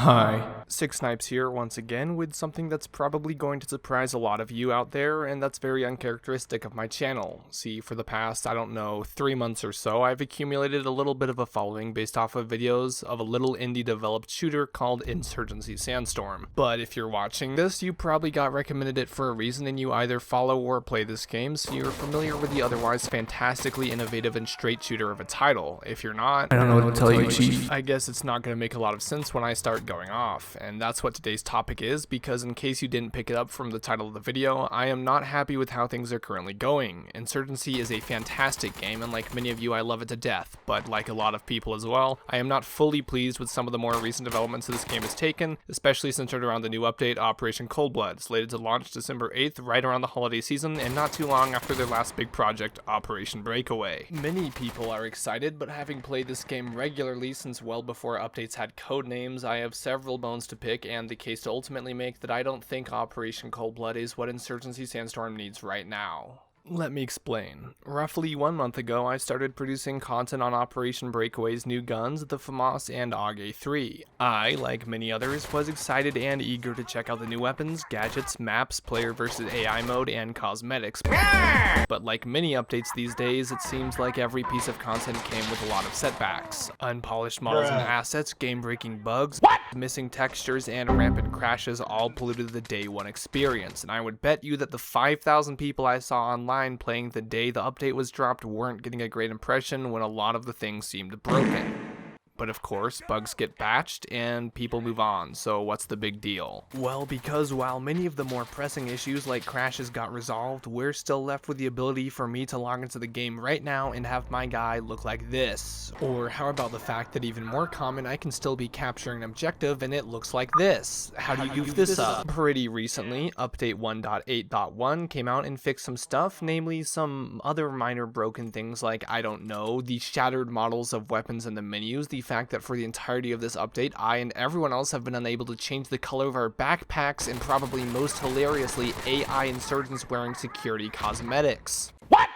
Hi. Snipes here once again with something that's probably going to surprise a lot of you out there, and that's very uncharacteristic of my channel. See, for the past, 3 months or so, I've accumulated a little bit of a following based off of videos of a little indie developed shooter called Insurgency Sandstorm. But if you're watching this, you probably got recommended it for a reason and you either follow or play this game, so you're familiar with the otherwise fantastically innovative and straight shooter of a title. If you're not, I don't know what to tell you, Chief. I guess it's not going to make a lot of sense when I start going off. And that's what today's topic is, because in case you didn't pick it up from the title of the video, I am not happy with how things are currently going. Insurgency is a fantastic game, and like many of you, I love it to death, but like a lot of people as well, I am not fully pleased with some of the more recent developments this game has taken, especially centered around the new update, Operation Coldblood, slated to launch December 8th, right around the holiday season, and not too long after their last big project, Operation Breakaway. Many people are excited, but having played this game regularly since well before updates had code names, I have several bones to pick and the case to ultimately make that I don't think Operation Coldblood is what Insurgency Sandstorm needs right now. Let me explain. Roughly 1 month ago, I started producing content on Operation Breakaway's new guns, the FAMAS and AUG 3. I, like many others, was excited and eager to check out the new weapons, gadgets, maps, player versus AI mode, and cosmetics. But like many updates these days, it seems like every piece of content came with a lot of setbacks. Unpolished models and assets, game-breaking bugs, missing textures, and rampant crashes all polluted the day one experience, and I would bet you that the 5,000 people I saw online playing the day the update was dropped weren't getting a great impression when a lot of the things seemed broken. But of course, bugs get patched and people move on, so what's the big deal? Well, because while many of the more pressing issues like crashes got resolved, we're still left with the ability for me to log into the game right now and have my guy look like this. Or how about the fact that even more common, I can still be capturing an objective and it looks like this. How do you goof this up? Pretty recently, update 1.8.1 came out and fixed some stuff, namely some other minor broken things like, I don't know, the shattered models of weapons in the menus, the fact that for the entirety of this update, I and everyone else have been unable to change the color of our backpacks, and probably most hilariously, AI insurgents wearing security cosmetics. What?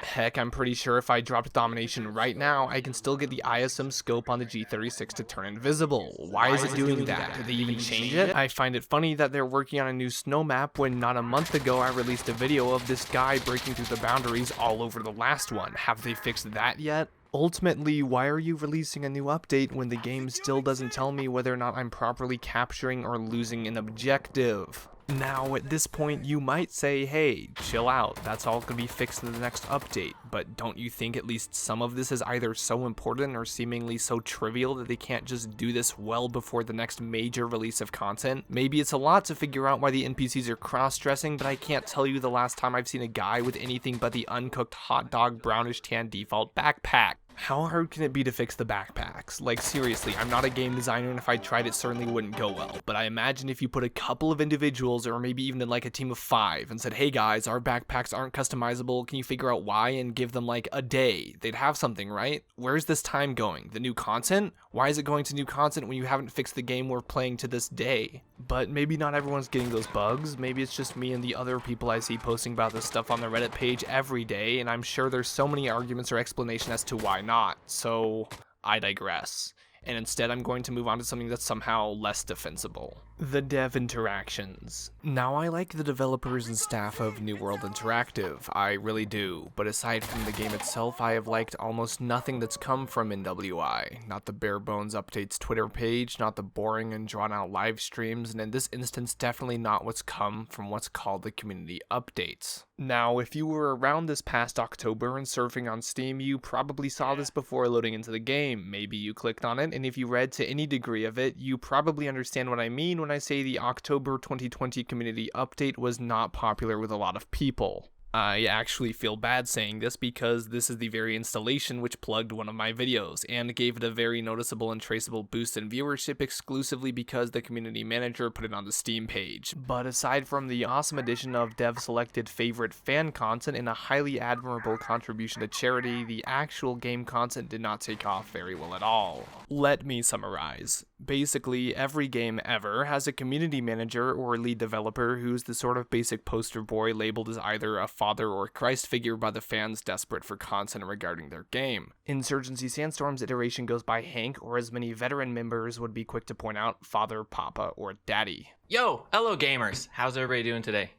Heck, I'm pretty sure if I dropped Domination right now, I can still get the ISM scope on the G36 to turn invisible. Why is it doing that? Did they even change it? I find it funny that they're working on a new snow map when not a month ago I released a video of this guy breaking through the boundaries all over the last one. Have they fixed that yet? Ultimately, why are you releasing a new update when the game still doesn't tell me whether or not I'm properly capturing or losing an objective? Now, at this point, you might say, hey, chill out, that's all gonna be fixed in the next update, but don't you think at least some of this is either so important or seemingly so trivial that they can't just do this well before the next major release of content? Maybe it's a lot to figure out why the NPCs are cross-dressing, but I can't tell you the last time I've seen a guy with anything but the uncooked hot dog brownish tan default backpack. How hard can it be to fix the backpacks? Like seriously, I'm not a game designer and if I tried it certainly wouldn't go well, but I imagine if you put a couple of individuals or maybe even like a team of 5 and said, hey guys, our backpacks aren't customizable, can you figure out why, and give them like a day, they'd have something, right? Where's this time going? The new content? Why is it going to new content when you haven't fixed the game we're playing to this day? But maybe not everyone's getting those bugs, maybe it's just me and the other people I see posting about this stuff on the Reddit page every day, and I'm sure there's so many arguments or explanation as to why not, so I digress. And instead I'm going to move on to something that's somehow less defensible. The dev interactions. Now I like the developers and staff of New World Interactive, I really do, but aside from the game itself, I have liked almost nothing that's come from NWI. Not the bare bones updates Twitter page, not the boring and drawn out live streams, and in this instance definitely not what's come from what's called the community updates. Now, if you were around this past October and surfing on Steam, you probably saw this before loading into the game. Maybe you clicked on it, and if you read to any degree of it, you probably understand what I mean when I say the October 2020 community update was not popular with a lot of people. I actually feel bad saying this because this is the very installation which plugged one of my videos and gave it a very noticeable and traceable boost in viewership exclusively because the community manager put it on the Steam page. But aside from the awesome addition of dev selected favorite fan content and a highly admirable contribution to charity, the actual game content did not take off very well at all. Let me summarize. Basically, every game ever has a community manager or lead developer who's the sort of basic poster boy labeled as either a father or Christ figure by the fans desperate for content regarding their game. Insurgency Sandstorm's iteration goes by Hank, or as many veteran members would be quick to point out, Father, Papa, or Daddy. Yo, hello gamers! How's everybody doing today?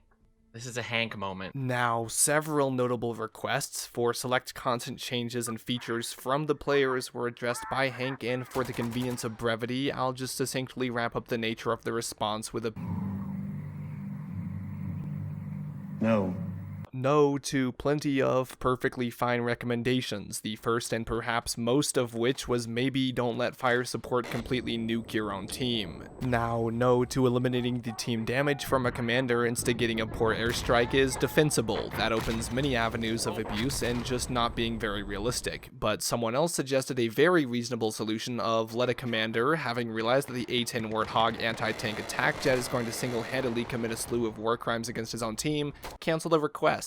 This is a Hank moment. Now, several notable requests for select content changes and features from the players were addressed by Hank, and for the convenience of brevity, I'll just succinctly wrap up the nature of the response with a no to plenty of perfectly fine recommendations, the first and perhaps most of which was maybe don't let fire support completely nuke your own team. Now, no to eliminating the team damage from a commander instigating a poor airstrike is defensible. That opens many avenues of abuse and just not being very realistic. But someone else suggested a very reasonable solution of let a commander, having realized that the A-10 Warthog anti-tank attack jet is going to single-handedly commit a slew of war crimes against his own team, cancel the request.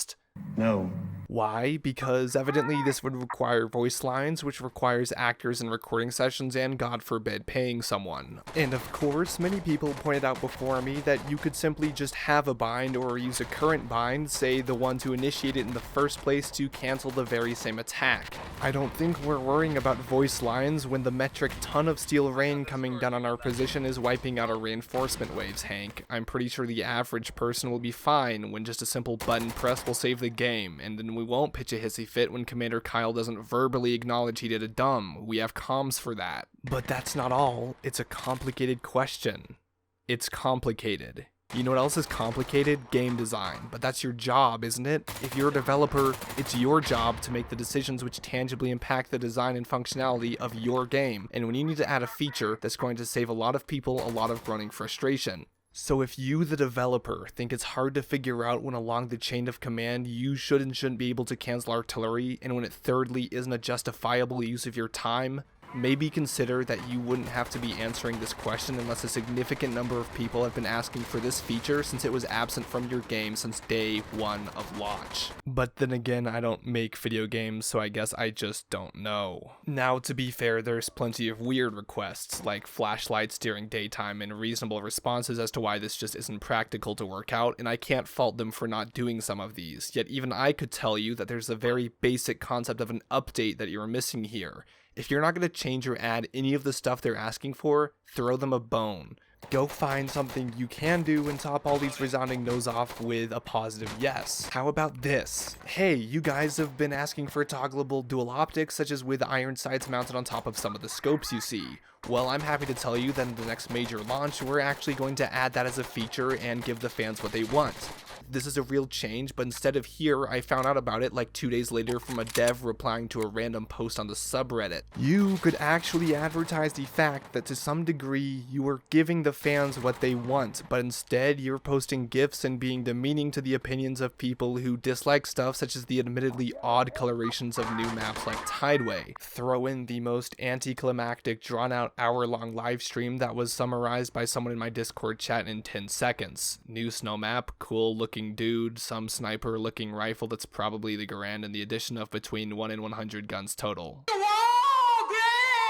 No. Why? Because evidently this would require voice lines, which requires actors in recording sessions and, God forbid, paying someone. And of course, many people pointed out before me that you could simply just have a bind or use a current bind, say the one to initiate it in the first place, to cancel the very same attack. I don't think we're worrying about voice lines when the metric ton of steel rain coming down on our position is wiping out our reinforcement waves, Hank. I'm pretty sure the average person will be fine when just a simple button press will save the game, and then we won't pitch a hissy fit when Commander Kyle doesn't verbally acknowledge he did a dumb. We have comms for that. But that's not all. It's a complicated question. It's complicated. You know what else is complicated? Game design. But that's your job, isn't it? If you're a developer, it's your job to make the decisions which tangibly impact the design and functionality of your game. And when you need to add a feature that's going to save a lot of people a lot of growing frustration. So if you, the developer, think it's hard to figure out when along the chain of command you should and shouldn't be able to cancel artillery, and when it thirdly isn't a justifiable use of your time, maybe consider that you wouldn't have to be answering this question unless a significant number of people have been asking for this feature since it was absent from your game since day one of launch. But then again, I don't make video games, so I guess I just don't know. Now, to be fair, there's plenty of weird requests, like flashlights during daytime, and reasonable responses as to why this just isn't practical to work out, and I can't fault them for not doing some of these. Yet even I could tell you that there's a very basic concept of an update that you're missing here. If you're not going to change or add any of the stuff they're asking for, throw them a bone. Go find something you can do and top all these resounding no's off with a positive yes. How about this? Hey, you guys have been asking for toggleable dual optics, such as with iron sights mounted on top of some of the scopes you see. Well, I'm happy to tell you that in the next major launch, we're actually going to add that as a feature and give the fans what they want. This is a real change, but instead of here, I found out about it like 2 days later from a dev replying to a random post on the subreddit. You could actually advertise the fact that to some degree, you are giving the fans what they want, but instead you're posting GIFs and being demeaning to the opinions of people who dislike stuff such as the admittedly odd colorations of new maps like Tideway. Throw in the most anticlimactic, drawn-out hour-long live stream that was summarized by someone in my Discord chat in 10 seconds. New snow map, cool looking dude, some sniper looking rifle that's probably the Garand, and the addition of between 1 and 100 guns total.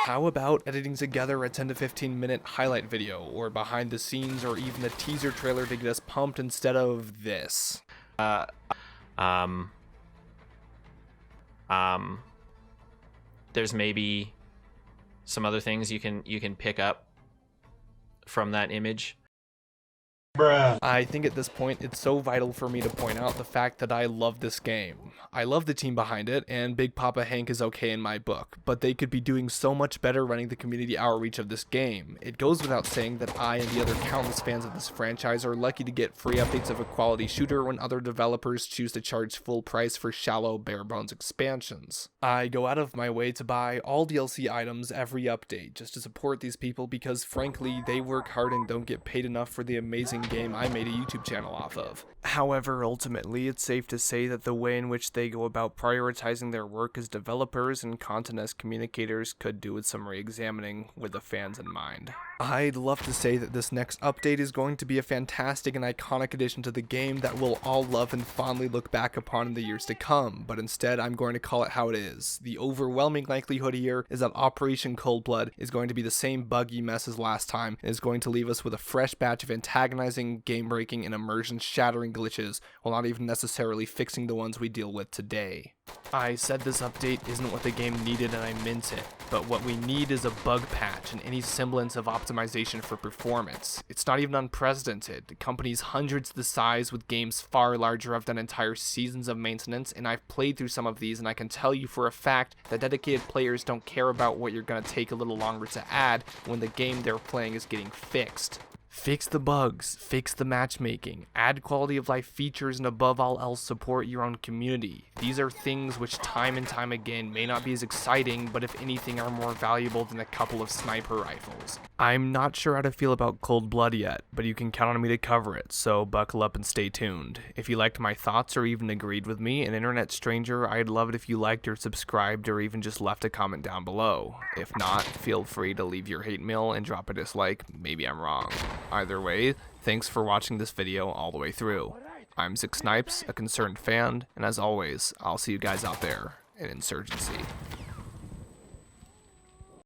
How about editing together a 10 to 15 minute highlight video, or behind the scenes, or even a teaser trailer to get us pumped instead of this? There's maybe some other things you can pick up from that image. Bruh. I think at this point it's so vital for me to point out the fact that I love this game. I love the team behind it, and Big Papa Hank is okay in my book, but they could be doing so much better running the community outreach of this game. It goes without saying that I and the other countless fans of this franchise are lucky to get free updates of a quality shooter when other developers choose to charge full price for shallow, bare-bones expansions. I go out of my way to buy all DLC items every update just to support these people because frankly they work hard and don't get paid enough for the amazing game I made a YouTube channel off of. However, ultimately, it's safe to say that the way in which they go about prioritizing their work as developers and content as communicators could do with some re-examining with the fans in mind. I'd love to say that this next update is going to be a fantastic and iconic addition to the game that we'll all love and fondly look back upon in the years to come, but instead I'm going to call it how it is. The overwhelming likelihood here is that Operation Coldblood is going to be the same buggy mess as last time and is going to leave us with a fresh batch of antagonizing, game-breaking, and immersion-shattering glitches while not even necessarily fixing the ones we deal with today. I said this update isn't what the game needed and I meant it, but what we need is a bug patch and any semblance of optimization for performance. It's not even unprecedented. Companies hundreds the size with games far larger have done entire seasons of maintenance, and I've played through some of these and I can tell you for a fact that dedicated players don't care about what you're going to take a little longer to add when the game they're playing is getting fixed. Fix the bugs, fix the matchmaking, add quality of life features, and above all else support your own community. These are things which time and time again may not be as exciting, but if anything are more valuable than a couple of sniper rifles. I'm not sure how to feel about Cold Blood yet, but you can count on me to cover it, so buckle up and stay tuned. If you liked my thoughts or even agreed with me, an internet stranger, I'd love it if you liked or subscribed or even just left a comment down below. If not, feel free to leave your hate mail and drop a dislike, maybe I'm wrong. Either way, thanks for watching this video all the way through. I'm Snipes, a concerned fan, and as always, I'll see you guys out there in Insurgency.